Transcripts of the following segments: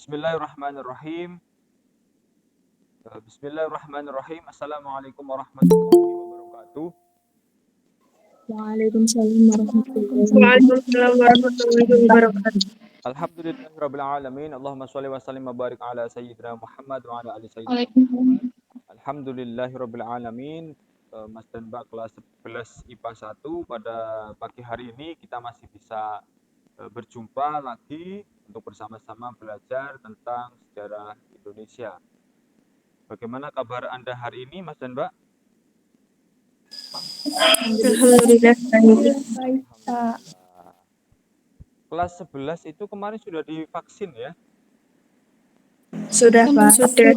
Bismillahirrahmanirrahim. Bismillahirrahmanirrahim. Assalamualaikum warahmatullahi wabarakatuh. Waalaikumsalam warahmatullahi Waalaikumsalam warahmatullahi wabarakatuh. Alhamdulillahirabbil alamin. Allahumma shalli wa sallim wa barik ala sayyidina Muhammad wa ala ali sayyidina Waalaikumsalam. Muhammad. Alhamdulillahirabbil alamin. Mas dan Mbak kelas 11 IPA 1 pada pagi hari ini kita masih bisa berjumpa lagi untuk bersama-sama belajar tentang sejarah Indonesia. Bagaimana kabar Anda hari ini, Mas dan Mbak? Alhamdulillah. Alhamdulillah. Kelas 11 itu kemarin sudah divaksin ya? Sudah, Pak. Sudah.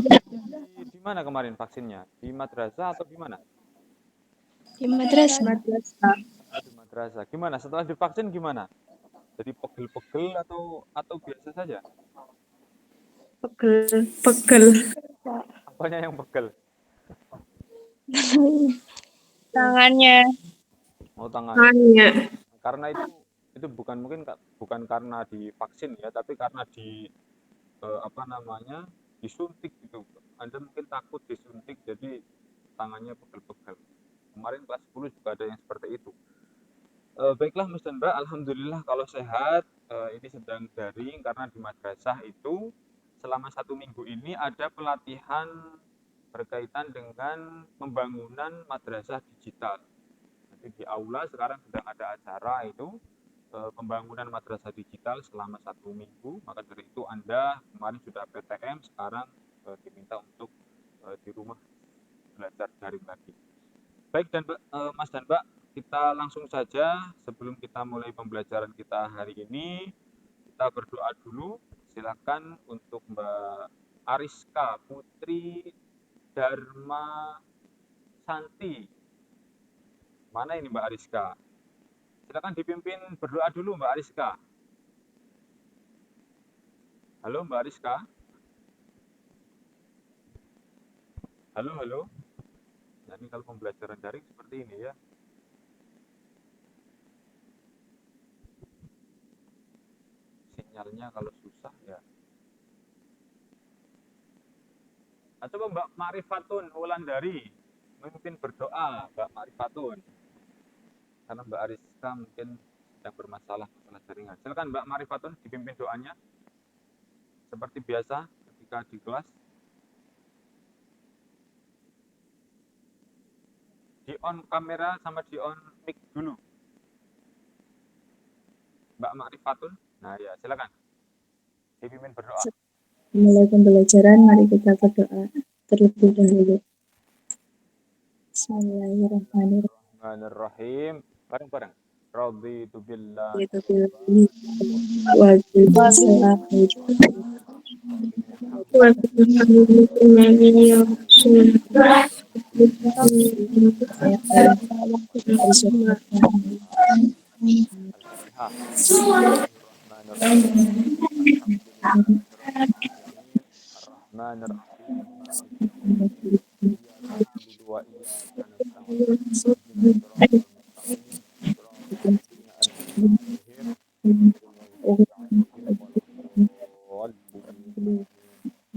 Di mana kemarin vaksinnya? Di madrasah atau di mana? Di madrasah. Di madrasah. Gimana? Setelah divaksin gimana? Jadi pegel-pegel atau biasa saja? Pegel. Apanya yang pegel? Tangannya. Oh, tangan. Tangannya. Karena itu bukan karena divaksin ya, tapi karena disuntik gitu. Anda mungkin takut disuntik jadi tangannya pegel-pegel. Kemarin kelas 10 juga ada yang seperti itu. Baiklah Mas dan Mbak, alhamdulillah kalau sehat. Ini sedang daring karena di madrasah itu selama 1 minggu ini ada pelatihan berkaitan dengan pembangunan madrasah digital. Jadi di aula sekarang sedang ada acara itu pembangunan madrasah digital selama 1 minggu. Maka dari itu Anda kemarin sudah PTM, sekarang diminta untuk di rumah belajar daring lagi. Baik Mas dan Mbak, kita langsung saja sebelum kita mulai pembelajaran kita hari ini, kita berdoa dulu. Silakan untuk Mbak Ariska Putri Dharma Santi. Mana ini Mbak Ariska? Silakan dipimpin berdoa dulu Mbak Ariska. Halo Mbak Ariska. Halo. Nah, ini kalau pembelajaran daring seperti ini ya. Sinyalnya kalau susah ya. Coba Mbak Marifatun Wulandari memimpin berdoa, Mbak Marifatun. Karena Mbak Ariska mungkin sedang bermasalah jaringan. Silakan Mbak Marifatun dipimpin doanya. Seperti biasa ketika di kelas. Di on kamera sama di on mic dulu. Mbak Marifatun. Nah ya, silakan. Dipimpin berdoa. Mulai pembelajaran, mari kita berdoa terlebih dahulu. Bismillahirrahmanirrahim. Bareng-bareng. Raditu billahi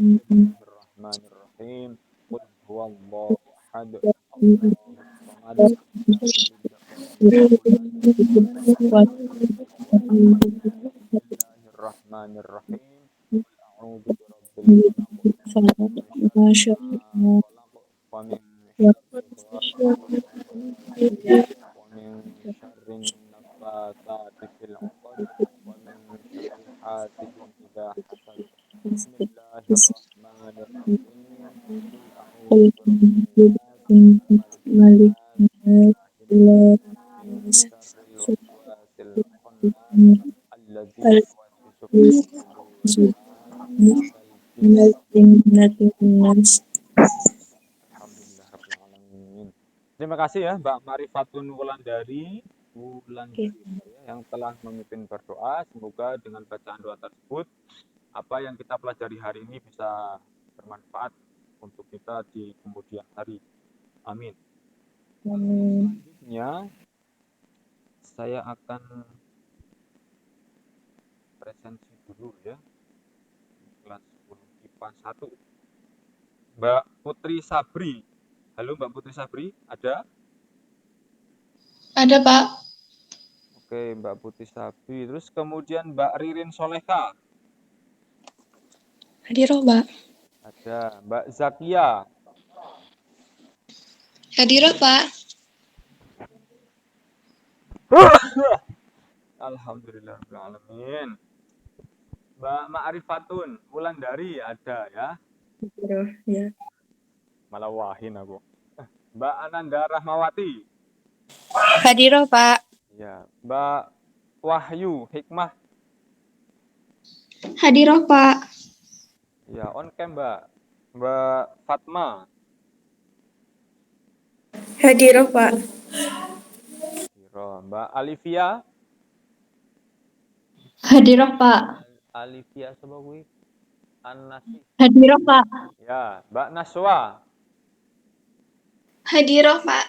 Bismillahirrahmanirrahim. Qul huwallahu ahad. Allahus samad. Bismillahirrahmanirrahim. Qul a'udzu birabbil falaq wa min syarrin naffatsati fil 'uqad wa min syarri hasidin idza hasad. Bismillahirrahmanirrahim. Qul a'udzu birabbin nas, min syarril waswasil khannas, alladzi yuwaswisu fi sudurin nas. Alhamdulillah rabbil alamin. Terima kasih ya Mbak Marifatun Wulandari yang telah memimpin berdoa. Semoga dengan bacaan doa tersebut apa yang kita pelajari hari ini bisa bermanfaat untuk kita di kemudian hari. Amin. Selanjutnya saya akan presentasi dulu ya. kelas 10 IPA 1. Mbak Putri Sabri. Halo Mbak Putri Sabri, ada? Ada, Pak. Oke, Mbak Putri Sabri. Terus kemudian Mbak Ririn Soleka, Hadir, Pak. ada. Mbak Zakia, Hadir, Pak. alhamdulillahirrahmanirrahim. Mbak Ma'rifatun Wulandari, ada ya. Hadir, ya. Malah wahin aku. Mbak Ananda Rahmawati, Hadir, Pak. ya. Mbak Wahyu Hikmah, Hadir, Pak. ya. On cam Mbak. Mbak Fatma, Hadir, Pak. Mbak Alivia, Hadir, Pak. Alivia coba kuwi Anasi, Hadir, Pak. ya. Mbak Naswa, Hadir, Pak.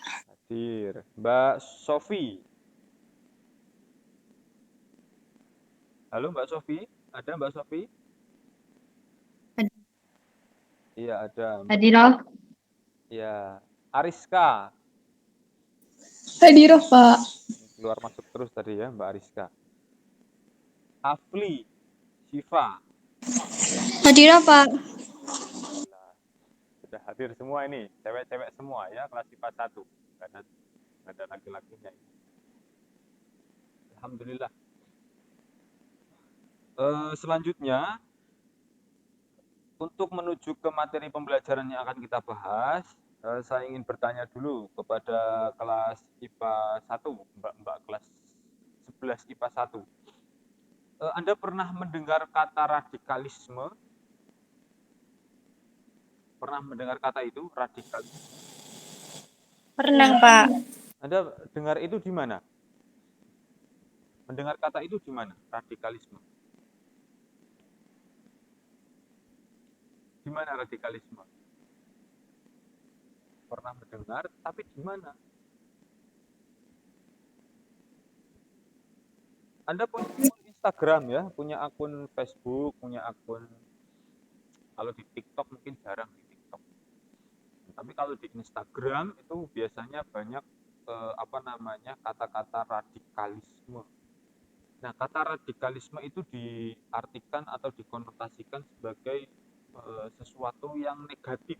hadir. Mbak Sofi, halo Mbak Sofi, ada Mbak Sofi? Ada. Iya ada. Hadir, Ya, Ariska, Hadir, Pak. keluar masuk terus tadi ya Mbak Ariska. Afli, Syifa, Hadir, Pak. alhamdulillah. Sudah hadir semua ini, cewek-cewek semua ya, kelas IPA 1. Nggak ada laki-lakinya ini. Alhamdulillah. Selanjutnya, untuk menuju ke materi pembelajaran yang akan kita bahas, saya ingin bertanya dulu kepada kelas IPA 1, Mbak-mbak kelas 11 IPA 1. Anda pernah mendengar kata radikalisme? Pernah mendengar kata itu, radikalisme? Pernah, Pak. Anda dengar itu di mana? Mendengar kata itu di mana? Radikalisme. Di mana radikalisme? Pernah mendengar, tapi di mana? Anda punya akun Instagram ya, punya akun Facebook, punya akun, kalau di TikTok mungkin jarang di TikTok. Tapi kalau di Instagram itu biasanya banyak kata-kata radikalisme. Nah, kata radikalisme itu diartikan atau dikonotasikan sebagai sesuatu yang negatif.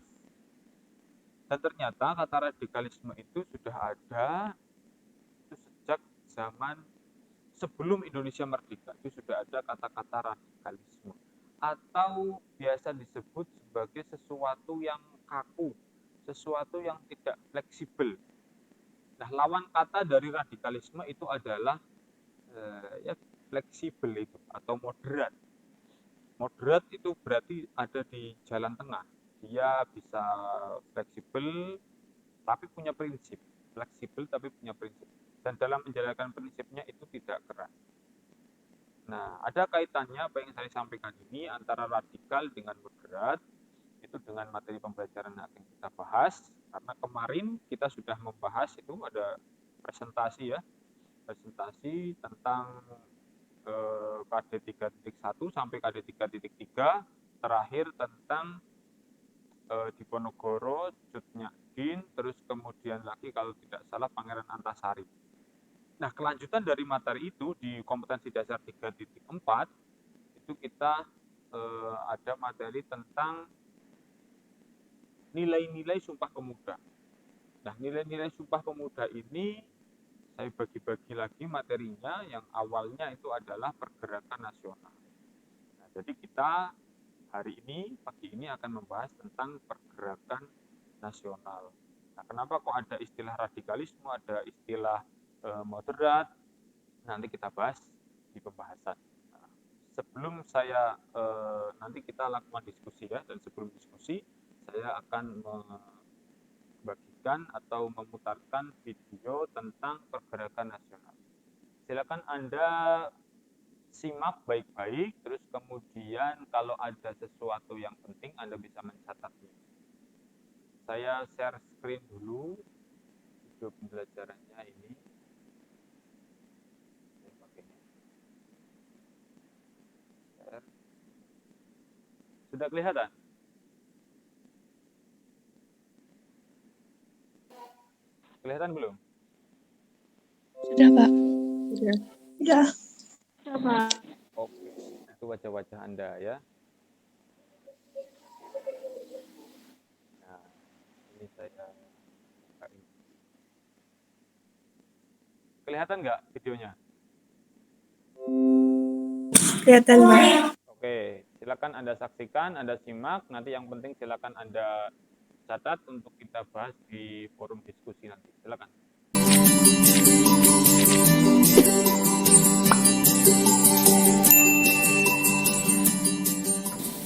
Dan ternyata kata radikalisme itu sudah ada itu sejak zaman sebelum Indonesia merdeka. Itu sudah ada kata-kata radikalisme atau biasa disebut sebagai sesuatu yang kaku, sesuatu yang tidak fleksibel. Nah, lawan kata dari radikalisme itu adalah ya fleksibel itu atau moderat. Moderat itu berarti ada di jalan tengah. Dia bisa fleksibel tapi punya prinsip. Fleksibel tapi punya prinsip. Dan dalam menjalankan prinsipnya itu tidak keras. Nah, ada kaitannya apa yang saya sampaikan ini antara radikal dengan moderat itu dengan materi pembelajaran yang akan kita bahas. Karena kemarin kita sudah membahas itu ada presentasi ya, presentasi tentang KD 3.1 sampai KD 3.3, terakhir tentang Diponegoro, Cut Nyak terus kemudian lagi kalau tidak salah Pangeran Antasari. Nah, kelanjutan dari materi itu di kompetensi dasar 3.4 itu kita ada materi tentang nilai-nilai Sumpah Pemuda. Nah, nilai-nilai Sumpah Pemuda ini saya bagi-bagi lagi materinya, yang awalnya itu adalah pergerakan nasional. Nah, jadi kita hari ini, pagi ini akan membahas tentang pergerakan nasional. Nah, kenapa kok ada istilah radikalisme, ada istilah moderat, nanti kita bahas di pembahasan. Nah, sebelum saya nanti kita lakukan diskusi ya, dan sebelum diskusi saya akan membagikan atau memutarkan video tentang pergerakan nasional. Silakan Anda simak baik-baik, terus kemudian kalau ada sesuatu yang penting Anda bisa mencatatnya. Saya share screen dulu video pembelajarannya ini. Share. Sudah kelihatan? Kelihatan belum? Sudah, Pak. Sudah. Sudah. Sudah, Pak. Oke, itu wajah-wajah Anda ya. Nah, ini saya buka ini. Kelihatan nggak videonya? Kelihatan, Pak. Oke, silakan Anda saksikan, Anda simak. Nanti yang penting silakan Anda catat untuk kita bahas di forum diskusi nanti. Silakan.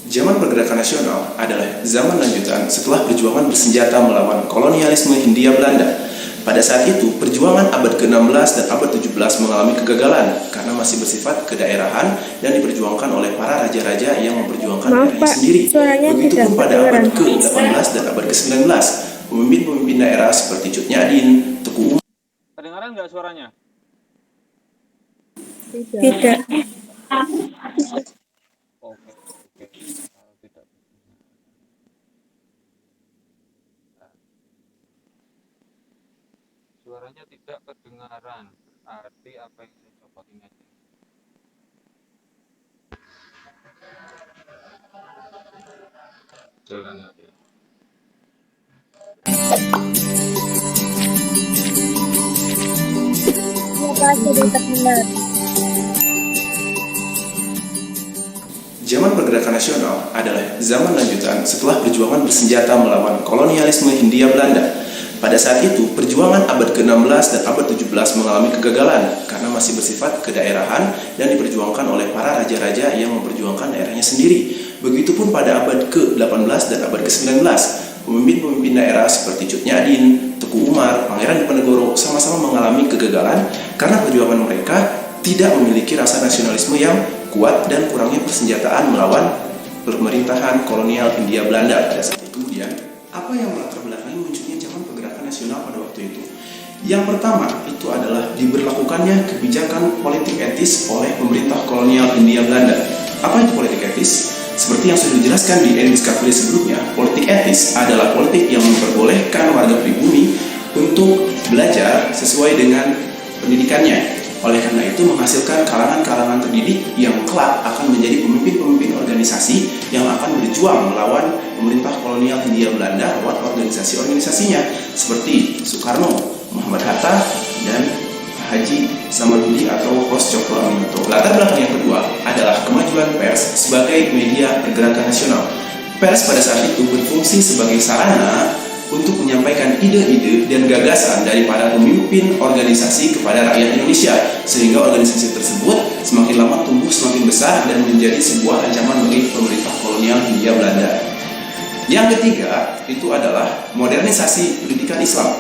Zaman pergerakan nasional adalah zaman lanjutan setelah perjuangan bersenjata melawan kolonialisme Hindia Belanda. Pada saat itu, perjuangan abad ke-16 dan abad 17 mengalami kegagalan karena masih bersifat kedaerahan dan diperjuangkan oleh para raja-raja yang memperjuangkan daerahnya sendiri. Begitupun pada abad ke-18 dan abad ke-19, pemimpin-pemimpin daerah seperti Cut Nyadin, Teguh Umar. Kedengaran nggak suaranya? Tidak. Oke. Kalau tidak, suaranya tidak kedengaran. Berarti apa yang saya coba ini aja. Jalan aja. Zaman pergerakan nasional adalah zaman lanjutan setelah perjuangan bersenjata melawan kolonialisme Hindia Belanda. Pada saat itu, perjuangan abad ke-16 dan abad 17 mengalami kegagalan karena masih bersifat kedaerahan dan diperjuangkan oleh para raja-raja yang memperjuangkan daerahnya sendiri. Begitupun pada abad ke-18 dan abad ke-19, pemimpin-pemimpin daerah seperti Cut Nyadin, Teguh Umar, Pangeran Diponegoro sama-sama mengalami kegagalan karena perjuangan mereka tidak memiliki rasa nasionalisme yang kuat dan kurangnya persenjataan melawan pemerintahan kolonial Hindia Belanda pada saat itu. Kemudian, apa yang melatar belakangi munculnya zaman pergerakan nasional pada waktu itu? Yang pertama, itu adalah diberlakukannya kebijakan politik etis oleh pemerintah kolonial Hindia Belanda. Apa itu politik etis? Seperti yang sudah dijelaskan di Discovery sebelumnya, politik etis adalah politik yang memperbolehkan warga pribumi untuk belajar sesuai dengan pendidikannya. Oleh karena itu menghasilkan kalangan-kalangan terdidik yang kelak akan menjadi pemimpin-pemimpin organisasi yang akan berjuang melawan pemerintah kolonial Hindia Belanda lewat organisasi-organisasinya seperti Soekarno, Muhammad Hatta, dan Haji Samanhudi atau Hos Cokro Aminoto. Latar belakang yang kedua adalah kemajuan pers sebagai media pergerakan nasional. Pers pada saat itu berfungsi sebagai sarana untuk menyampaikan ide-ide dan gagasan dari para pemimpin organisasi kepada rakyat Indonesia, sehingga organisasi tersebut semakin lama tumbuh semakin besar dan menjadi sebuah ancaman bagi pemerintah kolonial Hindia Belanda. Yang ketiga itu adalah modernisasi pendidikan Islam.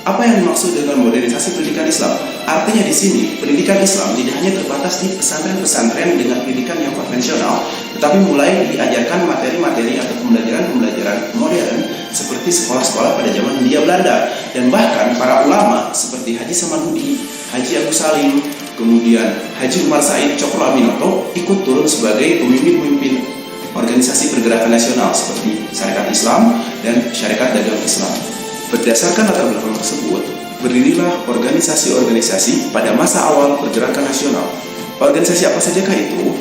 Apa yang dimaksud dengan modernisasi pendidikan Islam? Artinya di sini pendidikan Islam tidak hanya terbatas di pesantren-pesantren dengan pendidikan yang konvensional, tetapi mulai diajarkan materi-materi atau pembelajaran-pembelajaran modern seperti sekolah-sekolah pada zaman Hindia Belanda, dan bahkan para ulama seperti Haji Samanhudi, Haji Agus Salim, kemudian Haji Umar Said Cokro Aminoto ikut turun sebagai pemimpin-pemimpin organisasi pergerakan nasional seperti Syarikat Islam dan Syarikat Dagang Islam. Berdasarkan latar belakang tersebut, berdirilah organisasi-organisasi pada masa awal pergerakan nasional. Organisasi apa sajakah itu?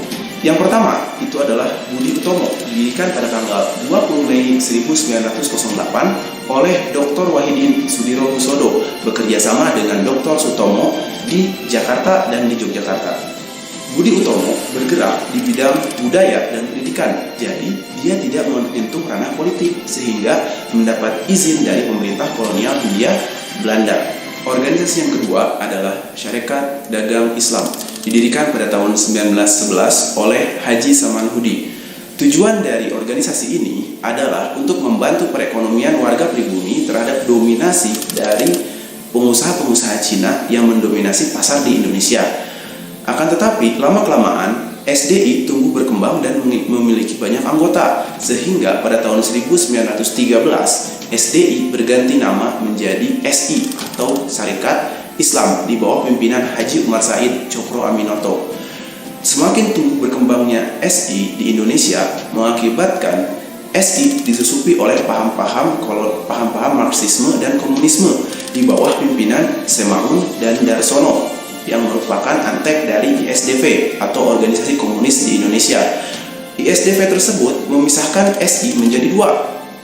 Yang pertama, itu adalah Budi Utomo, didirikan pada tanggal 20 Mei 1908 oleh Dr. Wahidin Sudirohusodo, bekerjasama dengan Dr. Sutomo di Jakarta dan di Yogyakarta. Budi Utomo bergerak di bidang budaya dan pendidikan, jadi dia tidak menyentuh ranah politik sehingga mendapat izin dari pemerintah kolonial Hindia Belanda. Organisasi yang kedua adalah Syarikat Dagang Islam, didirikan pada tahun 1911 oleh Haji Samanhudi. Tujuan dari organisasi ini adalah untuk membantu perekonomian warga pribumi terhadap dominasi dari pengusaha-pengusaha Cina yang mendominasi pasar di Indonesia. Akan tetapi, lama-kelamaan SDI tumbuh berkembang dan memiliki banyak anggota, sehingga pada tahun 1913 SDI berganti nama menjadi SI atau Syarikat Islam di bawah pimpinan Haji Umar Said Cokro Aminoto. Semakin tumbuh berkembangnya SI di Indonesia mengakibatkan SI disusupi oleh paham-paham Marxisme dan komunisme di bawah pimpinan Semaun dan Darsono yang merupakan antek dari ISDV atau Organisasi Komunis di Indonesia. ISDV tersebut memisahkan SI menjadi dua,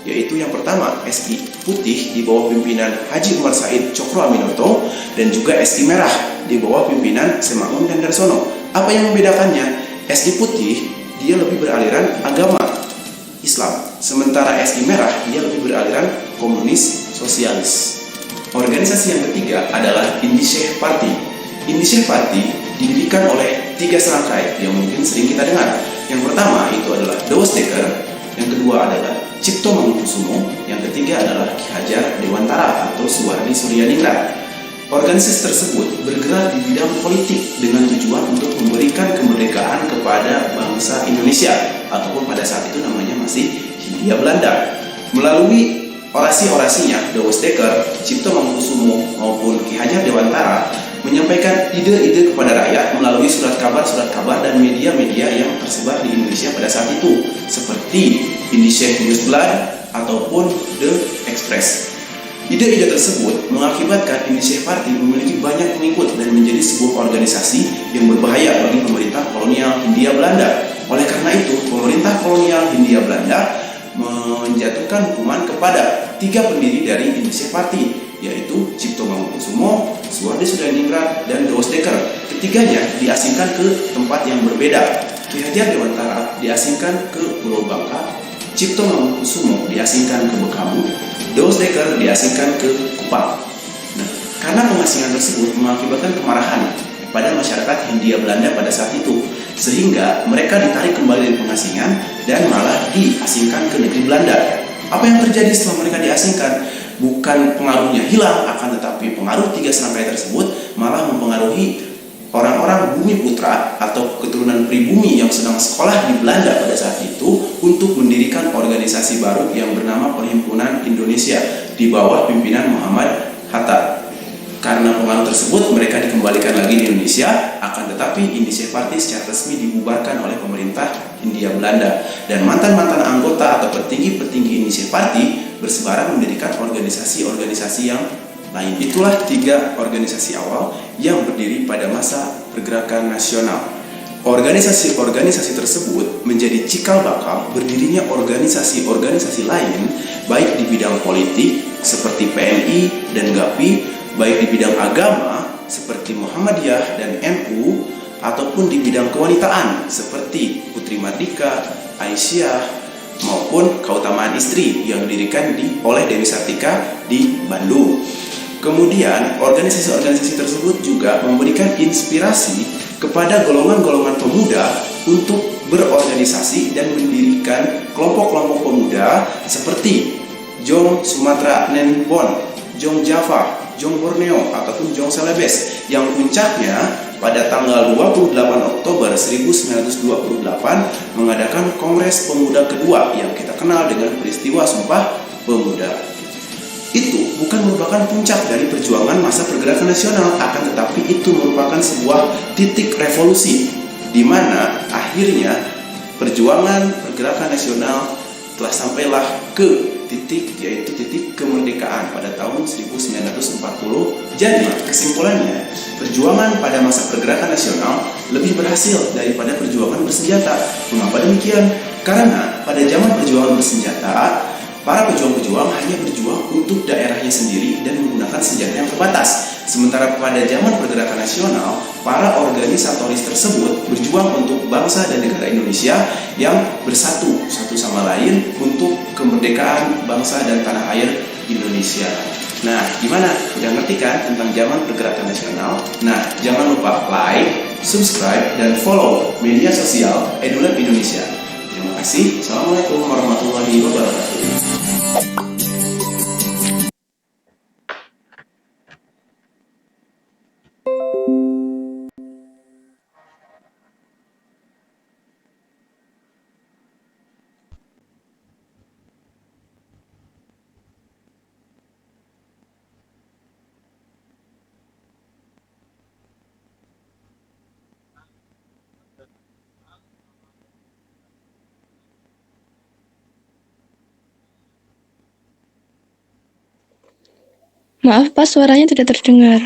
yaitu yang pertama SI putih di bawah pimpinan Haji Umar Said Cokroaminoto dan juga SI merah di bawah pimpinan Semaun dan Darsono. Apa yang membedakannya? SI putih dia lebih beraliran agama Islam, sementara SI merah dia lebih beraliran komunis sosialis. Organisasi yang ketiga adalah Indische Party. Indische Party didirikan oleh 3 serangkai yang mungkin sering kita dengar. Yang pertama itu adalah Douwe Dekker, yang kedua adalah Cipto Mangunkusumo, yang ketiga adalah Ki Hajar Dewantara atau Suwardi Suryaningrat. Organisasi tersebut bergerak di bidang politik dengan tujuan untuk memberikan kemerdekaan kepada bangsa Indonesia ataupun pada saat itu namanya masih Hindia Belanda. Melalui orasi-orasinya, Douwe Dekker, Cipto Mangunkusumo maupun Ki Hajar Dewantara menyampaikan ide-ide kepada rakyat melalui surat kabar dan media-media yang tersebar di Indonesia pada saat itu, seperti Indische Nieuwsblad ataupun The Express. Ide-ide tersebut mengakibatkan Indische Party memiliki banyak pengikut dan menjadi sebuah organisasi yang berbahaya bagi pemerintah kolonial Hindia Belanda. Oleh karena itu, pemerintah kolonial Hindia Belanda menjatuhkan hukuman kepada 3 pendiri dari Indische Party, yaitu Cipto Mangunkusumo, Suwardi Suryaningrat, dan Douwe Dekker. Ketiganya diasingkan ke tempat yang berbeda. Ki Hajar Dewantara diasingkan ke Pulau Bangka, Cipto Mangunkusumo diasingkan ke Bekamu, Douwe Dekker diasingkan ke Kupang. Nah, karena pengasingan tersebut mengakibatkan kemarahan pada masyarakat Hindia Belanda pada saat itu, sehingga mereka ditarik kembali dari pengasingan dan malah diasingkan ke negeri Belanda. Apa yang terjadi setelah mereka diasingkan? Bukan pengaruhnya hilang, akan tetapi pengaruh 3 serangkai tersebut malah mempengaruhi orang-orang bumi putra atau keturunan pribumi yang sedang sekolah di Belanda pada saat itu untuk mendirikan organisasi baru yang bernama Perhimpunan Indonesia di bawah pimpinan Muhammad Hatta. Karena pengaruh tersebut mereka dikembalikan lagi di Indonesia, akan tetapi Indische Party secara resmi dibubarkan oleh pemerintah Hindia Belanda dan mantan-mantan anggota atau petinggi-petinggi Indische Party bersebaran mendirikan organisasi-organisasi yang lain. Itulah 3 organisasi awal yang berdiri pada masa pergerakan nasional. Organisasi-organisasi tersebut menjadi cikal bakal berdirinya organisasi-organisasi lain baik di bidang politik seperti PNI dan GAPI, baik di bidang agama seperti Muhammadiyah dan NU, ataupun di bidang kewanitaan seperti Putri Mardika, Aisyah, maupun Keutamaan Istri yang didirikan oleh Dewi Sartika di Bandung. Kemudian organisasi-organisasi tersebut juga memberikan inspirasi kepada golongan-golongan pemuda untuk berorganisasi dan mendirikan kelompok-kelompok pemuda seperti Jong Sumatera Nempon, Jong Java, Jong Borneo ataupun Jong Celebes yang puncaknya pada tanggal 28 Oktober 1928 mengadakan Kongres Pemuda kedua yang kita kenal dengan peristiwa Sumpah Pemuda. Itu bukan merupakan puncak dari perjuangan masa pergerakan nasional, akan tetapi itu merupakan sebuah titik revolusi di mana akhirnya perjuangan pergerakan nasional telah sampailah ke titik, yaitu titik kemerdekaan pada tahun 1940. Jadi kesimpulannya, perjuangan pada masa pergerakan nasional lebih berhasil daripada perjuangan bersenjata. Mengapa demikian? Karena pada zaman perjuangan bersenjata, para pejuang-pejuang hanya berjuang untuk daerahnya sendiri dan menggunakan senjata yang terbatas. Sementara pada zaman pergerakan nasional, para organisatoris tersebut berjuang untuk bangsa dan negara Indonesia yang bersatu satu sama lain untuk kemerdekaan bangsa dan tanah air Indonesia. Nah, gimana? Udah ngerti kan tentang zaman pergerakan nasional? Nah, jangan lupa like, subscribe, dan follow media sosial EduLab Indonesia. Terima kasih. Assalamualaikum warahmatullahi wabarakatuh. Maaf, Pak, suaranya tidak terdengar.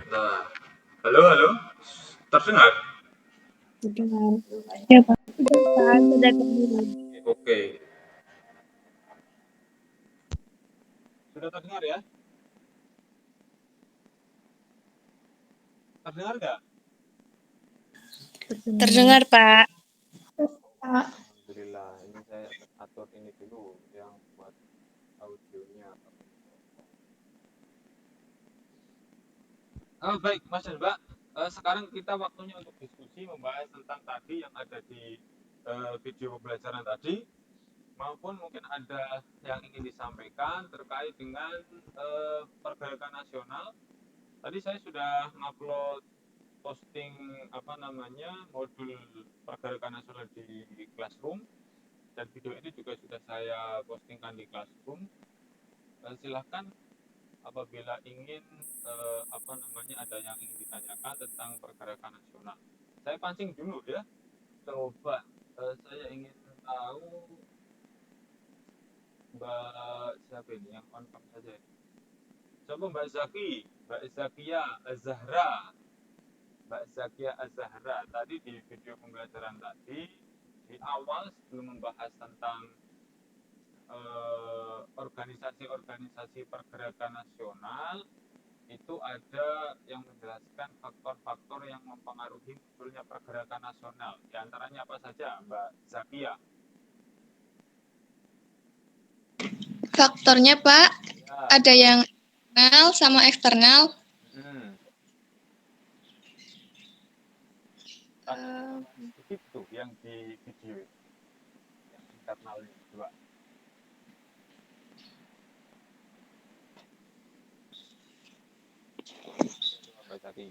Nah, halo, halo, terdengar? Terdengar. Ya, Pak. Sudah, Pak. Sudah terdengar. Oke, sudah terdengar ya? Terdengar nggak? Terdengar. Terdengar, Pak. Pak. Alhamdulillah, ini saya atur ini dulu yang buat audionya. Oh, baik, Mas dan Mbak. Sekarang kita waktunya untuk diskusi membahas tentang tadi yang ada di video pembelajaran tadi, maupun mungkin ada yang ingin disampaikan terkait dengan pergerakan nasional. Tadi saya sudah ngupload posting apa namanya modul pergerakan nasional di Classroom, dan video ini juga sudah saya postingkan di Classroom. Silahkan apabila ingin apa namanya ada yang ingin ditanyakan tentang pergerakan nasional. Saya pancing dulu ya. Coba saya ingin tahu Mbak siapa ini yang on cam saja. Coba Mbak Zaki, Mbak Zakia Azahra, Mbak Zakia Azahra. Tadi di video pembelajaran tadi di awal sebelum membahas tentang organisasi-organisasi pergerakan nasional, itu ada yang menjelaskan faktor-faktor yang mempengaruhi munculnya pergerakan nasional. Di antaranya apa saja, Mbak Zakia? Faktornya, Pak, Ya. ada yang internal sama eksternal. Hmm. Eh, Itu yang di video yang internalnya dua. Mbak Zaki.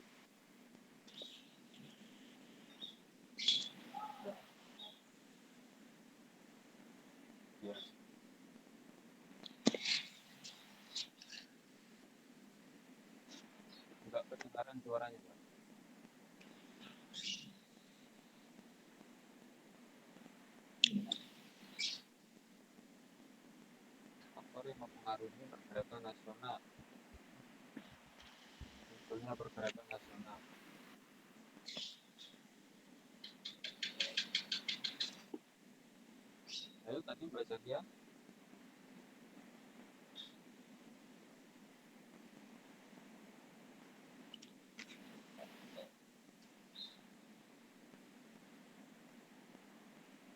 Ya. Enggak kedengaran suaranya, Mbak. Faktor yang mempengaruhi pergerakan nasional. Munculnya pergerakan nasional. Ayo tadi Mbak Zakia.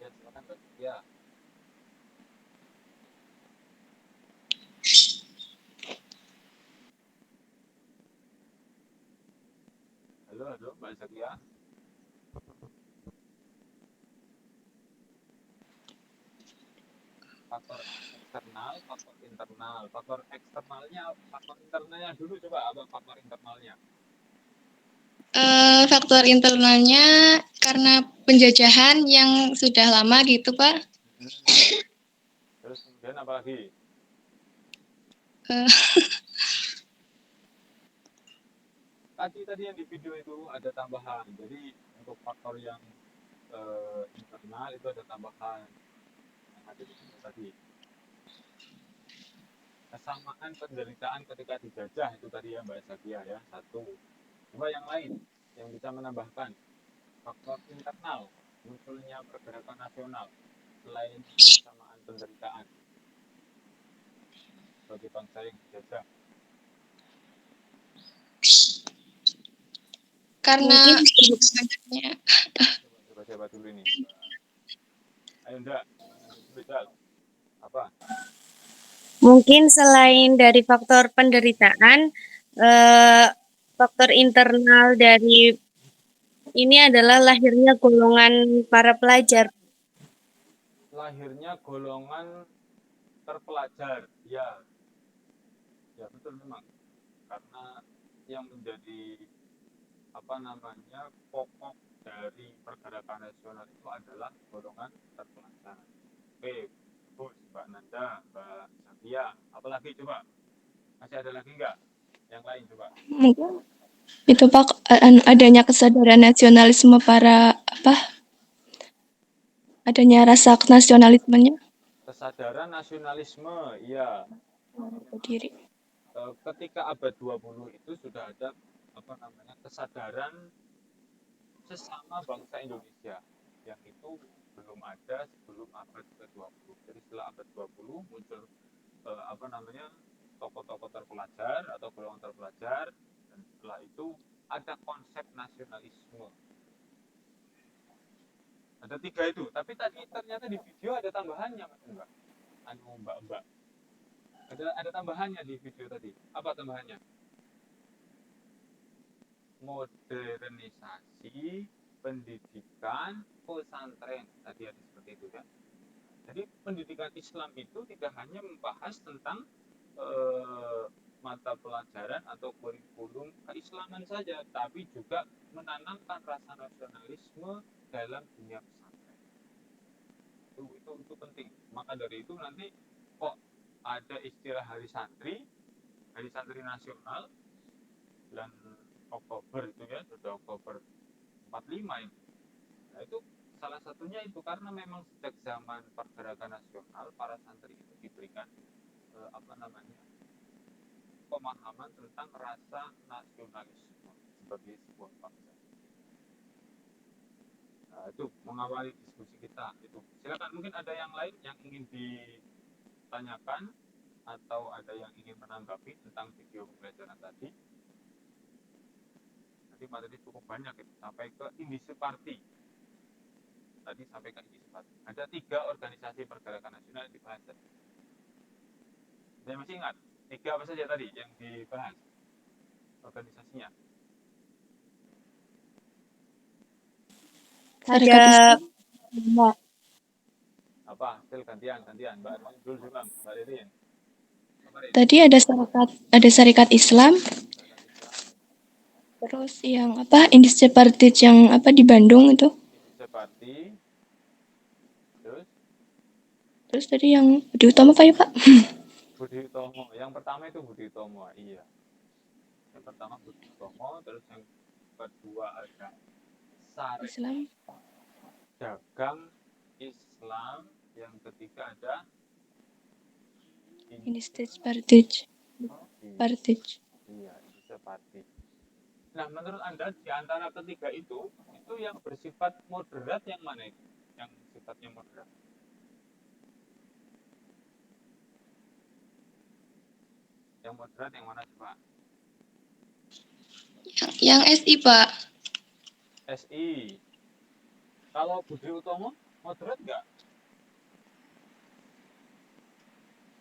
Ya, silakan Mbak Zakia. Halo, halo Mbak Zakia. Faktor eksternal, faktor internal. Faktor internalnya dulu coba apa faktor internalnya? faktor internalnya karena penjajahan yang sudah lama gitu, Pak. Terus kemudian apa lagi? Eh, Tadi yang di video itu ada tambahan. Jadi untuk faktor yang internal itu ada tambahan yang ada di video tadi. Kesamaan penderitaan ketika dijajah itu tadi ya Mbak Zakia ya, satu. Coba yang lain yang bisa menambahkan faktor internal munculnya pergerakan nasional selain kesamaan penderitaan bagi bangsa yang dijajah. karena Mungkin Coba siapa dulu ini? Ayo enggak, beda apa? mungkin selain dari faktor penderitaan, faktor internal dari ini adalah lahirnya golongan para pelajar. Lahirnya golongan terpelajar, ya, ya betul memang, karena yang menjadi apa namanya pokok dari pergerakan nasional itu adalah golongan terpelajar. Oke, Bagus, Mbak Nanda, Mbak Safia. Apalagi coba? Masih ada lagi nggak? Yang lain coba. Mungkin itu Pak, adanya kesadaran nasionalisme para adanya rasa nasionalismenya Kesadaran nasionalisme, iya. berdiri. Ketika abad 20 itu sudah ada kesadaran sesama bangsa Indonesia yang itu belum ada sebelum abad ke-20. Jadi setelah abad 20 muncul tokoh-tokoh terpelajar atau golongan terpelajar, dan setelah itu ada konsep nasionalisme. Ada 3 itu, tapi tadi ternyata di video ada tambahannya, Mas Mbak. Mbak. Ada tambahannya di video tadi. Apa tambahannya? Modernisasi pendidikan pesantren. Tadi ada seperti itu kan. Jadi pendidikan Islam itu tidak hanya membahas tentang mata pelajaran atau kurikulum keislaman saja, tapi juga menanamkan rasa nasionalisme dalam dunia pesantren. Itu penting. Maka dari itu nanti kok ada istilah Hari Santri Nasional bulan Oktober itu ya, sudah Oktober 45 ini. Nah, itu salah satunya itu karena memang sejak zaman pergerakan nasional para santri itu diberikan pemahaman tentang rasa nasionalisme sebagai sebuah bangsa. Nah, itu mengawali diskusi kita itu. Silakan, mungkin ada yang lain yang ingin ditanyakan atau ada yang ingin menanggapi tentang video pembelajaran tadi. Nanti materi cukup banyak itu, sampai ke Indische Party. Tadi sampai ke Indische Party. Ada 3 organisasi pergerakan nasional yang dibahas tadi. Saya masih ingat 3 apa saja tadi yang dibahas organisasinya. Ada Mbak. Apa? Hasil gantian Mbak Arman dulu juga, Mbak Ririn. tadi ada syarikat Islam, terus yang Indische Party yang di Bandung itu. Indische Party. Terus tadi yang Budi Utomo Pak ya Pak? Budi Utomo. Yang pertama itu Budi Utomo, iya. Yang pertama Budi Utomo, terus yang kedua ada Islam. Dagang Islam, yang ketiga ada Indische Party. Iya, Indische Party. Nah, menurut Anda di antara ketiga itu yang bersifat moderat yang mana itu? Yang sifatnya moderat. Yang moderat yang mana coba? Yang SI Pak. SI. Kalau Budi Utomo moderat nggak?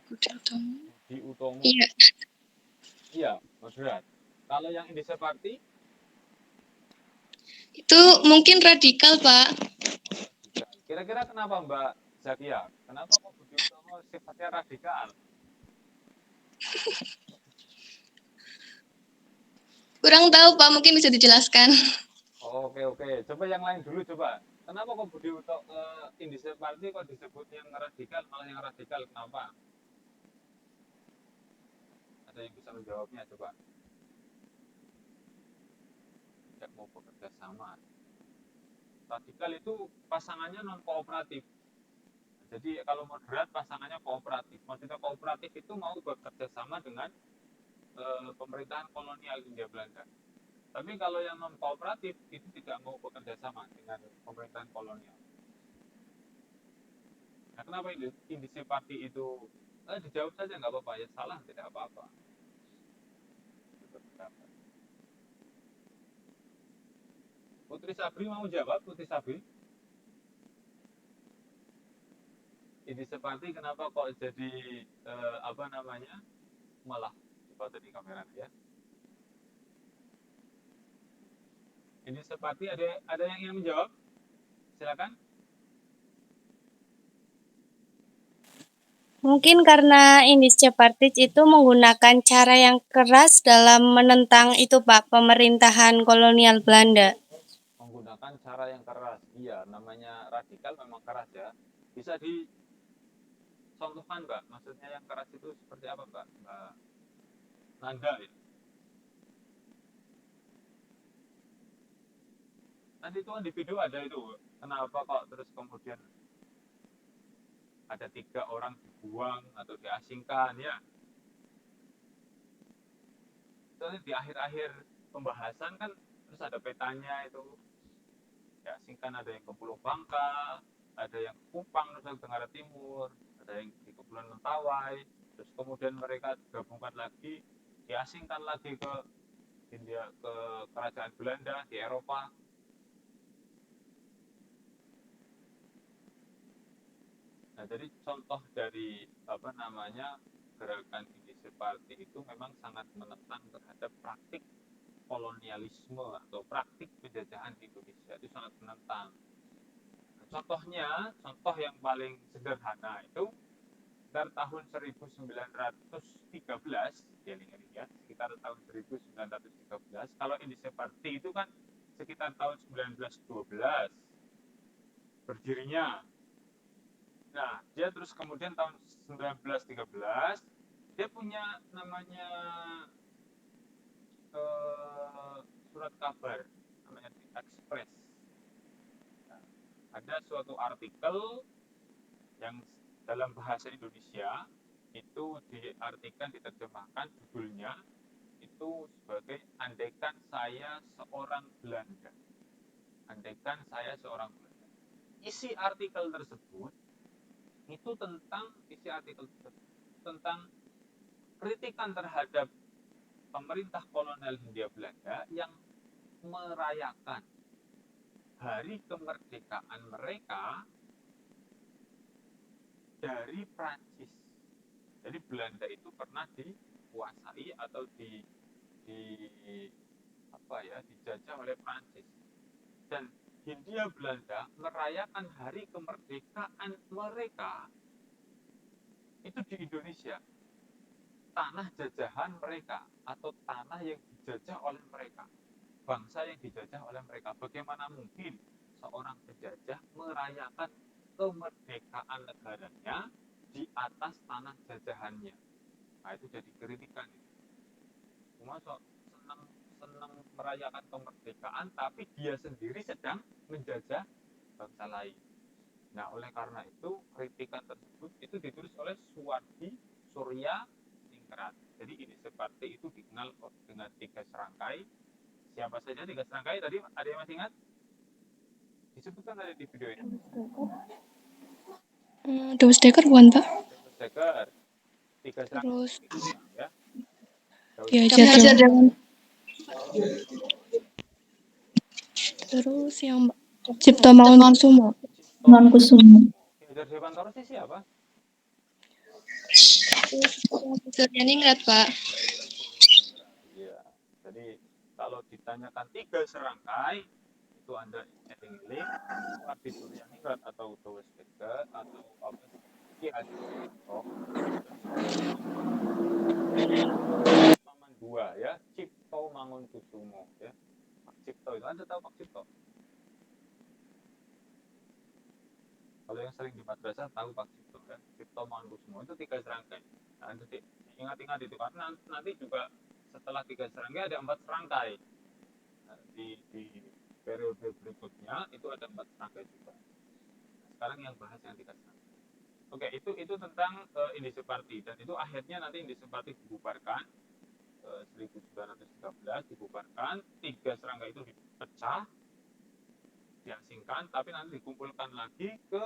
Budi Utomo. Iya. Iya, moderat. Kalau yang Indische Party? Itu mungkin radikal Pak. Kira-kira kenapa Mbak Zakia? Kenapa kok Budi Utomo sifatnya radikal? Kurang tahu Pak, mungkin bisa dijelaskan. Oke. Coba yang lain dulu coba. Kenapa kok Budi Utomo Indische Party kok disebut yang radikal, malah yang radikal kenapa? Ada yang bisa menjawabnya coba. Tidak mau bekerja sama. Radikal itu pasangannya non kooperatif. Jadi kalau moderat pasangannya kooperatif. Maksudnya kooperatif itu mau bekerja sama dengan pemerintahan kolonial Hindia Belanda. Tapi kalau yang non kooperatif itu tidak mau bekerja sama dengan pemerintahan kolonial. Nah, kenapa Indische Party itu dijawab saja nggak apa-apa ya, salah tidak apa-apa. Putri Sabri mau jawab, Putri Sabri? Indische Party kenapa kok jadi malah coba tadi kamera ya. Indische Party ada yang ingin menjawab? Silakan. Mungkin karena Indische Party itu menggunakan cara yang keras dalam menentang itu Pak, pemerintahan kolonial Belanda. Menggunakan cara yang keras. Iya, namanya radikal memang keras ya. Bisa contohkan Mbak, maksudnya yang keras itu seperti apa Mbak? Mbak Nanda ya. Nanti itu kan di video ada itu, kenapa kok terus kemudian ada 3 orang dibuang atau diasingkan ya. Soalnya di akhir-akhir pembahasan kan terus ada petanya itu, diasingkan ada yang ke Pulau Bangka, ada yang ke Kupang, Nusa Tenggara Timur, ada yang di Kepulauan Mentawai, terus kemudian mereka gabungkan lagi, diasingkan lagi ke India, ke kerajaan Belanda di Eropa. Nah, jadi contoh dari apa namanya gerakan Indonesia Party itu memang sangat menentang terhadap praktik kolonialisme atau praktik penjajahan di Indonesia, itu sangat menentang. Nah, contohnya, contoh yang paling sederhana itu sekitar tahun 1913, ya lihat sekitar tahun 1913. Kalau Indonesia Party itu kan sekitar tahun 1912 berdirinya. Nah, dia terus kemudian tahun 1913 dia punya namanya surat kabar, namanya di Express. Nah, ada suatu artikel yang dalam bahasa Indonesia itu diartikan, diterjemahkan judulnya itu sebagai andaikan saya seorang Belanda. Andaikan saya seorang Belanda. Isi artikel tersebut itu tentang kritikan terhadap pemerintah kolonial Hindia Belanda yang merayakan hari kemerdekaan mereka dari Prancis. Jadi Belanda itu pernah dikuasai atau dijajah oleh Prancis. Dan Hindia Belanda merayakan hari kemerdekaan mereka itu di Indonesia, tanah jajahan mereka atau tanah yang dijajah oleh mereka, bangsa yang dijajah oleh mereka. Bagaimana mungkin seorang penjajah merayakan kemerdekaan negaranya di atas tanah jajahannya? Nah, itu jadi kritikan. Cuma senang merayakan kemerdekaan, tapi dia sendiri sedang menjajah bangsa lain. Nah, oleh karena itu kritikan tersebut itu ditulis oleh Suwardi Surya Ningrat. Jadi ini seperti itu dikenal dengan 3 serangkai. Siapa saja 3 serangkai tadi? Ada yang masih ingat? Disebutkan tadi di video ini. Deus Dekker bukan Pak? Deus Dekker, 3 serangkai. Terus Ya. Ki Hajar Dewantara. Terus yang Cipto Mangunkusumo. Mangunkusumo. Ki Hajar Dewantara sih siapa? Surya Ningrat Pak. Iya. Jadi kalau ditanyakan 3 serangkai itu Anda ngiling Suwardi Surya Ningrat atau Deus Dekker atau apa Ki Hajar Dewantara. Nomor 2 ya, Cipto Mangunkusumo ya. Pak Cipto itu Anda tahu Pak Cipto? Kalau yang sering di madrasah tahu Pak Cipto ya. Cipto Mangunkusumo itu 3 serangkai. Nah, nanti ingat-ingat itu karena nanti juga setelah 3 serangkai ada 4 serangkai. Nah, di periode berikutnya itu ada 4 serangkai juga. Nah, sekarang yang bahas yang 3 serangkai. Oke, itu tentang Indonesia Party, dan itu akhirnya nanti Indonesia Party dibubarkan 1913 dibubarkan, 3 serangga itu dipecah, diasingkan, tapi nanti dikumpulkan lagi ke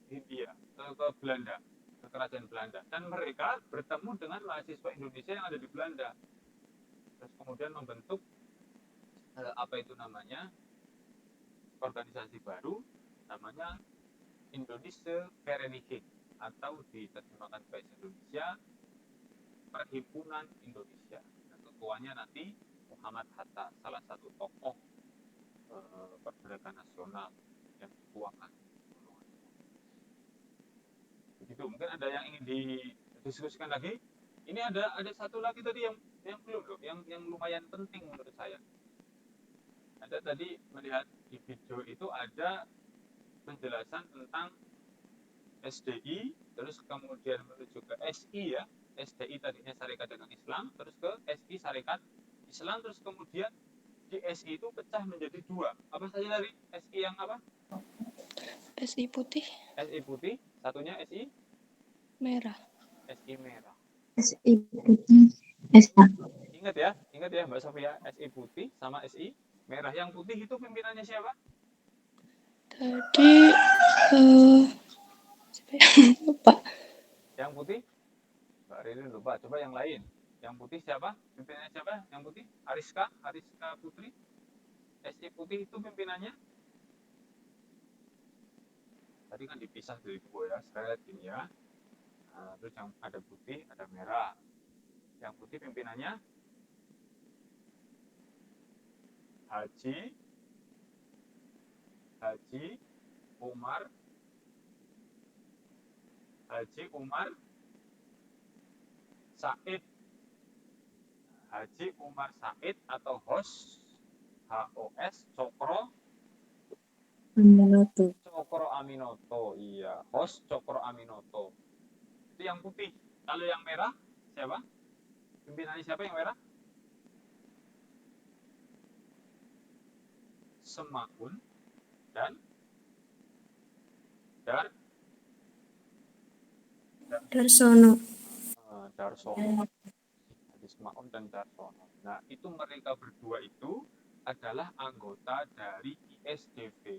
Hindia, ke Belanda, ke kerajaan Belanda, dan mereka bertemu dengan mahasiswa Indonesia yang ada di Belanda, terus kemudian membentuk apa itu namanya, organisasi baru, namanya Indonesische Vereniging, atau diterjemahkan bahasa Indonesia Perhimpunan Indonesia. Nah, ketuanya nanti Muhammad Hatta, salah satu tokoh pergerakan nasional yang dituakan. Begitu. Mungkin ada yang ingin didiskusikan lagi. Ini ada satu lagi tadi yang belum loh, yang lumayan penting menurut saya. Ada tadi melihat di video itu ada penjelasan tentang SDI, terus kemudian menuju ke SI ya. SDI tadinya Sarekat Dagang Islam, terus ke SI Sarekat Islam, terus kemudian di SI itu pecah menjadi dua. Apa saja tadi? SI yang apa? SI putih SI putih, satunya SI merah. SI merah. SI putih SA. Ingat ya Mbak Sofia, SI putih sama SI merah. Yang putih itu pimpinannya siapa? Tadi lupa. Yang putih? Mbak Riri lupa. Coba yang lain. Yang putih siapa? Pimpinannya siapa? Yang putih? Ariska Putri. SI putih itu pimpinannya? Tadi kan dipisah dari dua ya, seret ini ya. Nah, terus yang ada putih, ada merah. Yang putih pimpinannya Haji Umar Said. Haji Umar Said atau HOS Cokro Aminoto. Iya, HOS Cokro Aminoto. Itu yang putih. Kalau yang merah siapa? Pimpinannya siapa yang merah? Semaun dan Darsono. Darsono. Jadi Semaun dan Darsono. Nah, itu mereka berdua itu adalah anggota dari ISDV.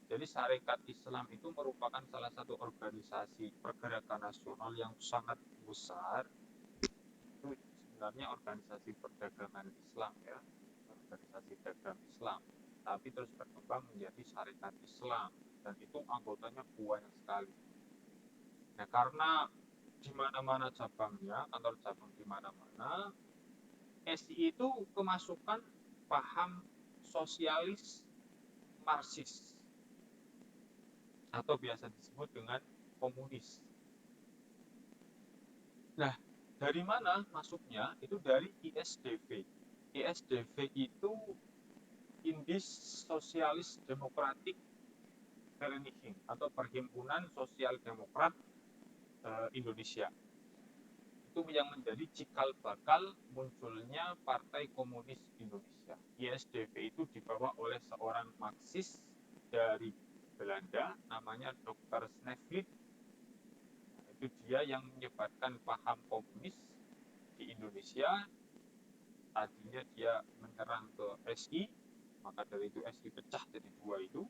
Jadi Sarekat Islam itu merupakan salah satu organisasi pergerakan nasional yang sangat besar. Itu sebenarnya organisasi perdagangan Islam ya, organisasi dagang Islam. Tapi terus berkembang menjadi Sarekat Islam dan itu anggotanya banyak sekali. Nah, karena di mana-mana cabangnya, kantor cabang di mana-mana, SI itu kemasukan paham sosialis Marxis atau biasa disebut dengan komunis. Nah, dari mana masuknya? Itu dari ISDV. ISDV itu Indis Sosialis Demokratik Vereniging atau Perhimpunan Sosial Demokrat Indonesia. Itu yang menjadi cikal bakal munculnya Partai Komunis Indonesia. ISDV itu dibawa oleh seorang Marxis dari Belanda, namanya Dr. Snevely. Itu dia yang menyebarkan paham komunis di Indonesia. Tadinya dia menyerang ke SI, maka dari itu SI pecah jadi dua itu,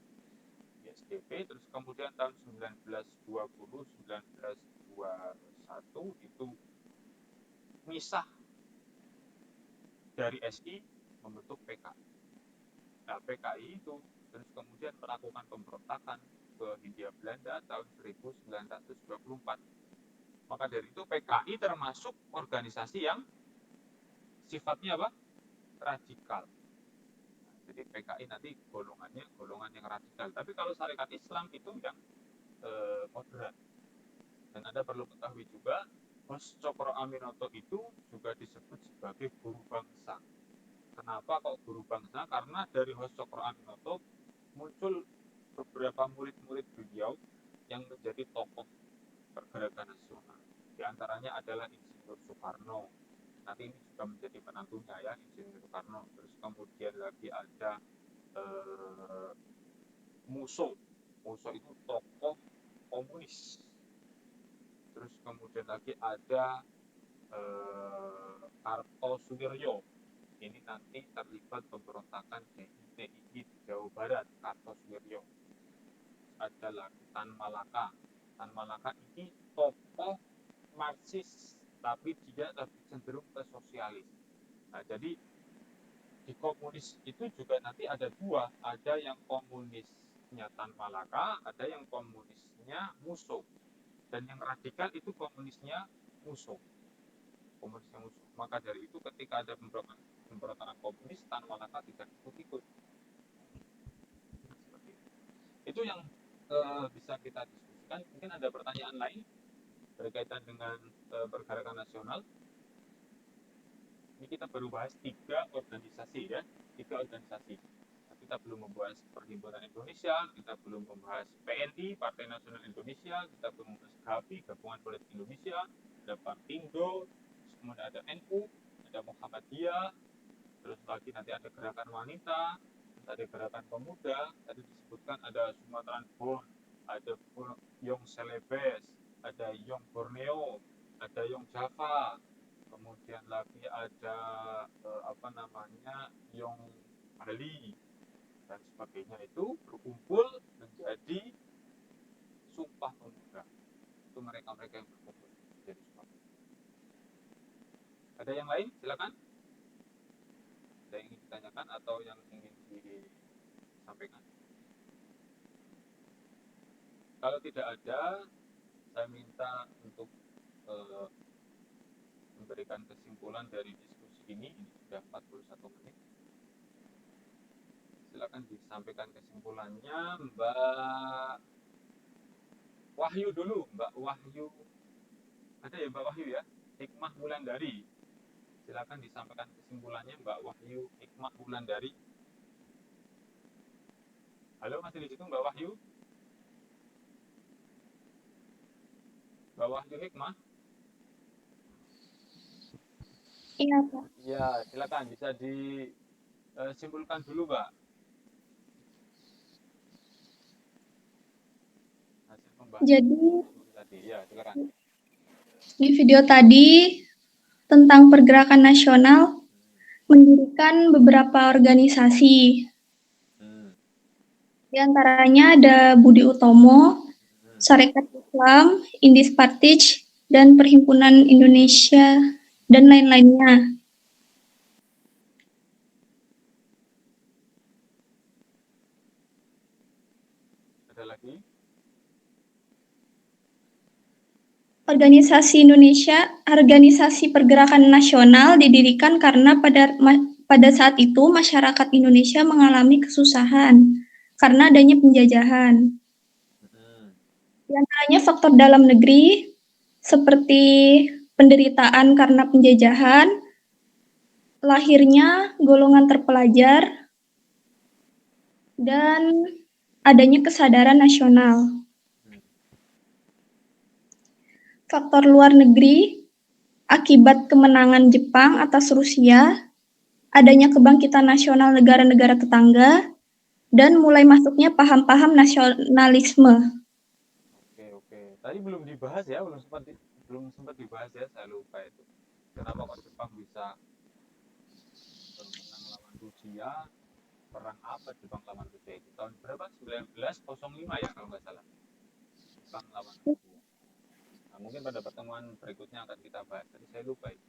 ISDP. Terus kemudian tahun 1920, 1921 itu misah dari SI membentuk PKI. Nah, PKI itu terus kemudian melakukan pemberontakan ke Hindia Belanda tahun 1924. Maka dari itu PKI termasuk organisasi yang sifatnya apa? Radikal. Nah, jadi PKI nanti golongannya golongan yang radikal. Tapi kalau Sarekat Islam itu yang moderat. Dan Anda perlu ketahui juga, HOS Cokro Aminoto itu juga disebut sebagai guru bangsa. Kenapa kok guru bangsa? Karena dari HOS Cokro Aminoto muncul beberapa murid-murid beliau yang menjadi tokoh pergerakan nasional. Di antaranya adalah Insinyur Soekarno. Nanti ini juga menjadi menantunya ya, Insinyur Soekarno. Terus kemudian lagi ada Musso. Musso itu tokoh komunis. Terus kemudian lagi ada Kartosuwiryo. Ini nanti terlibat pemberontakan DIY di Jawa Barat, Kartosuwiryo. Ada lagi Tan Malaka. Tan Malaka ini tokoh Marxis, tapi dia lebih cenderung ke sosialis. Nah, jadi di komunis itu juga nanti ada dua, ada yang komunisnya Tan Malaka, ada yang komunisnya Musso. Dan yang radikal itu komunisnya Musso. Maka dari itu ketika ada pemberontakan komunis, Tan Malaka tidak ikut-ikut. Itu yang bisa kita diskusikan. Mungkin ada pertanyaan lain berkaitan dengan pergerakan nasional. Ini kita baru bahas 3 organisasi ya, 3 organisasi. Nanti kita belum membahas Perhimpunan Indonesia, kita belum membahas PNI, Partai Nasional Indonesia, kita belum membahas GAPI, Gabungan Politik Indonesia, ada Partindo, kemudian ada NU, ada Muhammadiyah, terus lagi nanti ada Gerakan Wanita, terus ada Gerakan Pemuda, tadi disebutkan ada Sumatera Bond, ada Yong Celebes, ada Yong Borneo, ada Yong Java, kemudian lagi ada Yong Bali dan sebagainya, itu berkumpul menjadi Sumpah Pemuda. Itu mereka-mereka yang berkumpul menjadi Sumpah Pemuda. Ada yang lain? Silakan. Ada yang ingin ditanyakan atau yang ingin disampaikan? Kalau tidak ada, saya minta untuk memberikan kesimpulan dari diskusi ini sudah 41 menit. Silakan disampaikan kesimpulannya, Mbak Wahyu dulu. Mbak Wahyu, ada ya Mbak Wahyu ya? Hikmah Wulandari. Silakan disampaikan kesimpulannya, Mbak Wahyu Hikmah Wulandari. Halo, masih di situ Mbak Wahyu? Mbak Wahyu Hikmah? Iya, Pak. Ya, silakan bisa disimpulkan dulu, Mbak. Hasil pembahasan Jadi tadi. Ya, silakan. di video tadi tentang pergerakan nasional mendirikan beberapa organisasi. Di antaranya ada Budi Utomo, Sarekat Islam, Indis Partij, dan Perhimpunan Indonesia, dan lain-lainnya. Ada lagi? Organisasi pergerakan nasional didirikan karena pada saat itu masyarakat Indonesia mengalami kesusahan karena adanya penjajahan. Di antaranya faktor dalam negeri seperti penderitaan karena penjajahan, lahirnya golongan terpelajar, dan adanya kesadaran nasional. Faktor luar negeri, akibat kemenangan Jepang atas Rusia, adanya kebangkitan nasional negara-negara tetangga, dan mulai masuknya paham-paham nasionalisme. Oke. Tadi belum dibahas ya, belum sempat dibahas ya, saya lupa itu. Kenapa kok Jepang bisa menang lawan Rusia? Perang apa Jepang lawan Rusia itu? Tahun berapa? 1905 ya kalau nggak salah. Jepang lawan Rusia. Nah, mungkin pada pertemuan berikutnya akan kita bahas. Tadi saya lupa itu.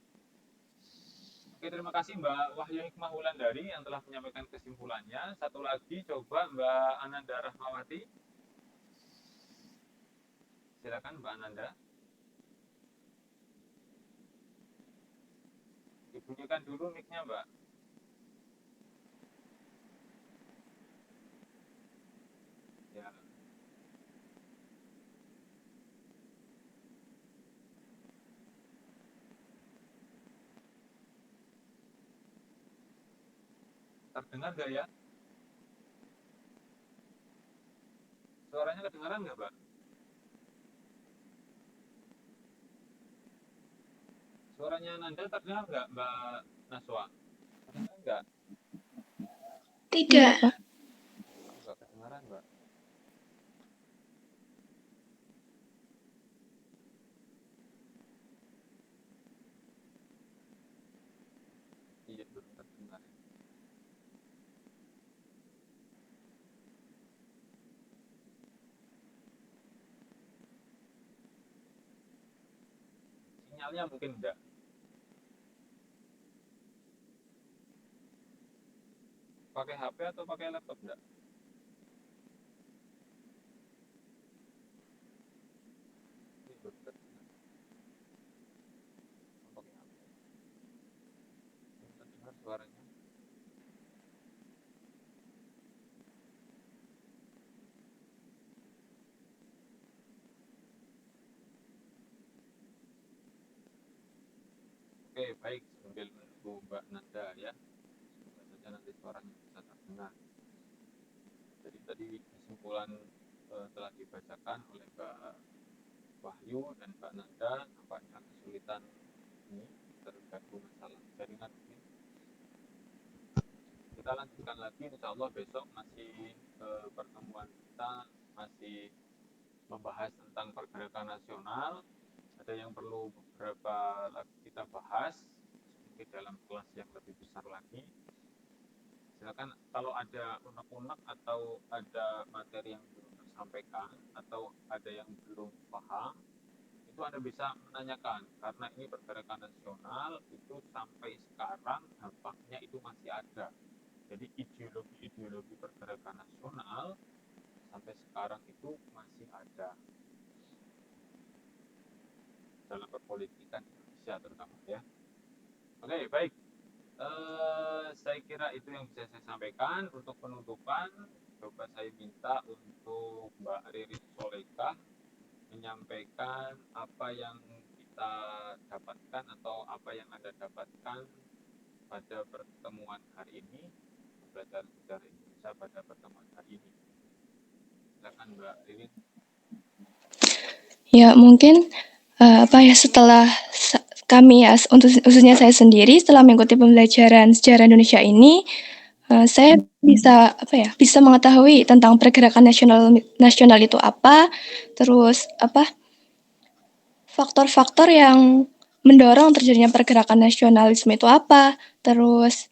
Oke, terima kasih Mbak Wahyu Hikmah Wulandari yang telah menyampaikan kesimpulannya. Satu lagi coba Mbak Ananda Rahmawati. Silakan Mbak Ananda. Dibunyikan dulu mic-nya, Mbak. Ya. Terdengar nggak ya? Suaranya kedengaran nggak, Mbak? Suaranya Nanda terdengar nggak, Mbak Naswa? Terdengar nggak? Tidak. Nggak kedengaran, Mbak. Iya, belum terdengar. Sinyalnya mungkin enggak. Pakai HP atau pakai laptop enggak? Ini belum terdengar. Pakai HP. Belum terdengar suaranya. Oke, baik. Sambil menunggu Mbak Nanda ya. Semoga saja nanti suaranya bisa terdengar. tadi kesimpulan telah dibacakan oleh Mbak Wahyu dan Mbak Nanda, nampaknya kesulitan ini terganggu masalah jaringan mungkin. Kita lanjutkan lagi, insya Allah besok masih pertemuan kita masih membahas tentang pergerakan nasional. Ada yang perlu beberapa lagi kita bahas, mungkin dalam kelas yang lebih besar lagi. Silakan kalau ada unek-unek atau ada materi yang belum tersampaikan atau ada yang belum paham, itu Anda bisa menanyakan, karena ini pergerakan nasional itu sampai sekarang dampaknya itu masih ada. Jadi ideologi pergerakan nasional sampai sekarang itu masih ada dalam perpolitikan Indonesia terutama ya. Oke, baik. Saya kira itu yang bisa saya sampaikan. Untuk penutupan, coba saya minta untuk Mbak Ririn Soleka menyampaikan apa yang kita dapatkan atau apa yang Anda dapatkan pada pertemuan hari ini, pembelajaran sejarah Indonesia pada pertemuan hari ini. Silakan Mbak Ririn. Ya, mungkin setelah kami ya, untuk khususnya saya sendiri setelah mengikuti pembelajaran sejarah Indonesia ini, saya bisa mengetahui tentang pergerakan nasional itu apa, terus faktor-faktor yang mendorong terjadinya pergerakan nasionalisme itu apa, terus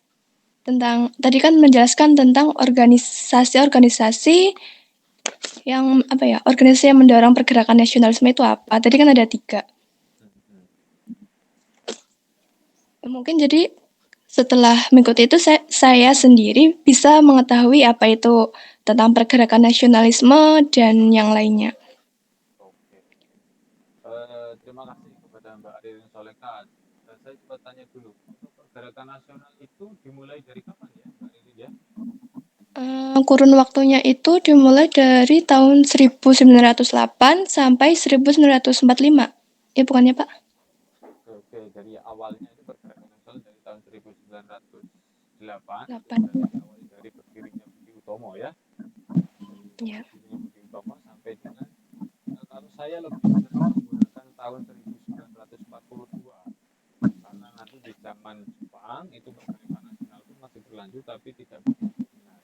tadi kan menjelaskan tentang organisasi-organisasi yang organisasi yang mendorong pergerakan nasionalisme itu apa. Tadi kan ada 3. Mungkin jadi setelah mengikuti itu saya sendiri bisa mengetahui apa itu tentang pergerakan nasionalisme dan yang lainnya. Oke. Terima kasih kepada Mbak Ririn Soleka. Saya coba tanya dulu, untuk pergerakan nasional itu dimulai dari kapan ya Mbak Ririn ya? Kurun waktunya itu dimulai dari tahun 1908 sampai 1945. Ya bukannya Pak? Oke, dari awalnya itu pergerakan nasional dari tahun 1908, awalnya dari berdirinya Budi Utomo ya. Ya. Berdirinya Budi Utomo sampai dengan kalau saya lebih sering menggunakan tahun 1942, karena nanti di zaman Jepang itu pergerakan nasional itu masih berlanjut tapi tidak begitu benar.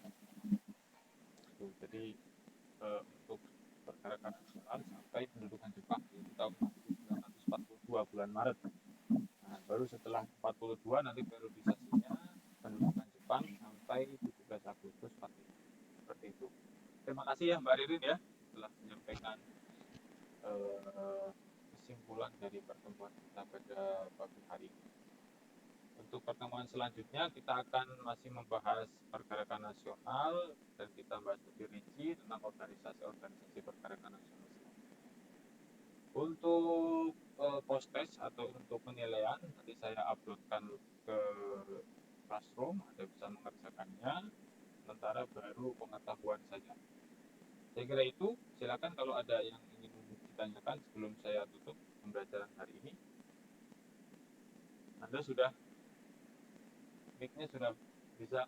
Jadi untuk pergerakan nasional sampai pendudukan Jepang yaitu tahun 1942 bulan Maret. Nah, baru setelah 42 nanti periodisasinya pendudukan Jepang sampai 17 Agustus 45. Seperti itu. Terima kasih ya Mbak Ririn ya telah menyampaikan kesimpulan dari pertemuan kita pada pagi hari ini. Untuk pertemuan selanjutnya kita akan masih membahas pergerakan nasional dan kita bahas lebih rinci tentang organisasi pergerakan nasional. Untuk post-test atau untuk penilaian nanti saya uploadkan ke Classroom, Anda bisa mengerjakannya, sementara baru pengetahuan saja. Saya kira itu, silakan kalau ada yang ingin ditanyakan sebelum saya tutup pembelajaran hari ini. Anda sudah, mic-nya sudah bisa,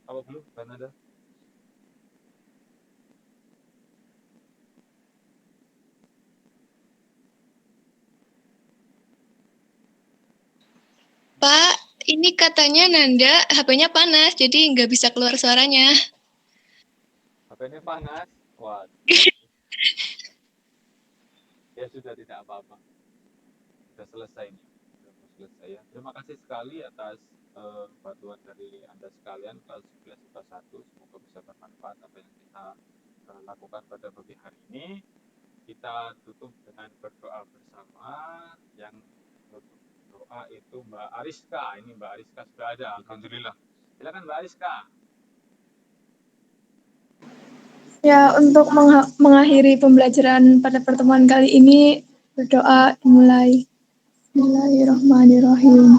apa belum, Mbak Nanda? Pak, ini katanya Nanda HP-nya panas, jadi nggak bisa keluar suaranya. HP-nya panas? Wah. Ya sudah, tidak apa-apa. Sudah selesai nih. Sudah selesai ya. Terima kasih sekali atas bantuan dari Anda sekalian kelas 11 IPA 1. Semoga bisa bermanfaat apa yang kita lakukan pada pagi hari ini. Kita tutup dengan berdoa bersama. Yang tutup doa itu Mbak Ariska. Ini Mbak Ariska sudah ada, alhamdulillah. Silakan Mbak Ariska. Ya, untuk mengakhiri pembelajaran pada pertemuan kali ini, berdoa dimulai. Bismillahirrahmanirrahim.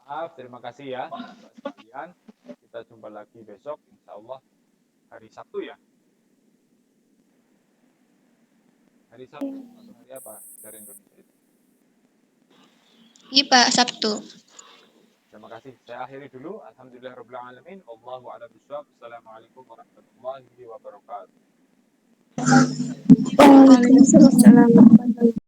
Maaf, terima kasih ya Bapak sekalian. Kita jumpa lagi besok, insya Allah hari Sabtu ya. Hari Sabtu atau hari apa dari Indonesia itu? Iya Pak, Sabtu. Terima kasih. Saya akhiri dulu. Alhamdulillahirabbil alamin. Wallahu a'lam bishawab. Assalamualaikum warahmatullahi wabarakatuh. Waalaikumsalam warahmatullahi wabarakatuh.